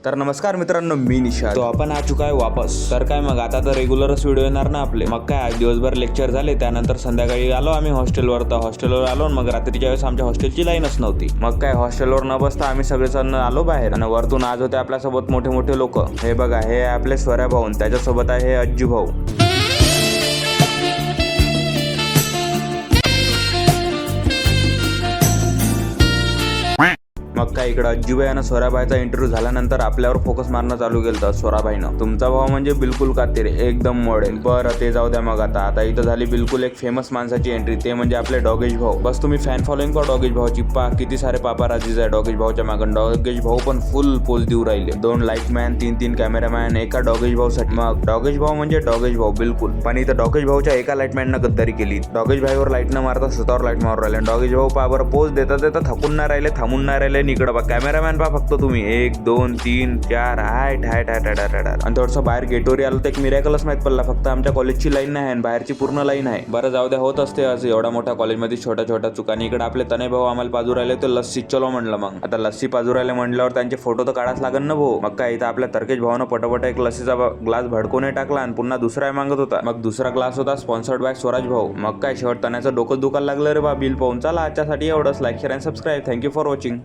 तर नमस्कार मित्रांनो, मी निशाद. तो आपण आ चुका आहे वापस. तर काय मग आता तर रेग्युलरच व्हिडिओ येणार ना आपले. मग काय आज दिवसभर लेक्चर झाले, त्यानंतर संध्याकाळी आलो आम्ही हॉस्टेलवर. तर हॉस्टेलवर आलो मग रात्रीच्या वेळेस आमच्या हॉस्टेलची लाईनच नव्हती. मग काय हॉस्टेलवर न बसता आम्ही सगळेजण आलो बाहेर आणि वरतून आज होते आपल्यासोबत मोठे मोठे लोक. हे बघा, हे आपले स्वरा भाऊ, त्याच्यासोबत आहे हे अज्जू भाऊ. मग काय इकडं अज्जूबाई आणि स्वराबाईचा इंटरव्ह्यू झाल्यानंतर आपल्यावर फोकस मारणं चालू केलं स्वराबाईनं. तुमचा भाव म्हणजे बिलकुल कातीर, एकदम मॉडेल. बरं ते जाऊ द्या. मग आता इथं झाली बिलकुल एक फेमस माणसाची एंट्री, ते म्हणजे आपले डॉगेश भाऊ. बस तुम्ही फॅन फॉलोइंग का डॉगेश भाऊची, किती सारे पापाराजीज आहे डॉगेश भाऊच्या मागं. डॉगेश भाऊ पण फुल पोज देऊ राहिले. 2 लाईटमॅन, 3 कॅमेरामॅन एका डॉगेश भाऊसाठी. मग डॉगेश भाऊ म्हणजे डॉगेश भाऊ बिलकुल. पण इथं डॉगेश भाऊच्या एका लाईटमॅननं गद्दारी केली. डॉगेश भाईवर लाईट न मारता स्वतःवर लाईट मारून राहिले. डॉगेश भाऊ बरं पोज देता थकून नाही राहिले, थांबून नाही राहिले. इकडं बा कॅमेरामॅन फक्त तुम्ही 1 2 3 4 आणि थोडंसं बाहेर गेटवर आलो तर एक मिरॅकलच माहित पडला. फक्त आमच्या कॉलेजची लाईन नाही आहे, बाहेरची पूर्ण लाईन आहे. बरं जाऊ द्या, होत असते असं एवढ्या मोठ्या कॉलेजमध्ये छोट्या चुकानी. इकडे आपले तने भाऊ आम्हाला पाजू राहिले तर लस्सी चलो म्हणलं. मग आता लस्सी पाजू राहिले म्हणल्यावर त्यांचे फोटो तर काढाच लागेल ना भाऊ. मग काय इथं आपल्या तर्केश भावानं पटापट एक लस्सीचा ग्लास भडकोने टाकला आणि पुन्हा दुसरा मागत होता. मग दुसरा ग्लास होता स्पॉन्सर्ड बाय स्वराज भाऊ. मग काय शेवट तण्याचं डोकं दुखायला लागलं रे बा बिल पाहून. चला आजच्यासाठी एवढंच. लाईक शेअर आणि सबस्क्राईब. Thank you for watching.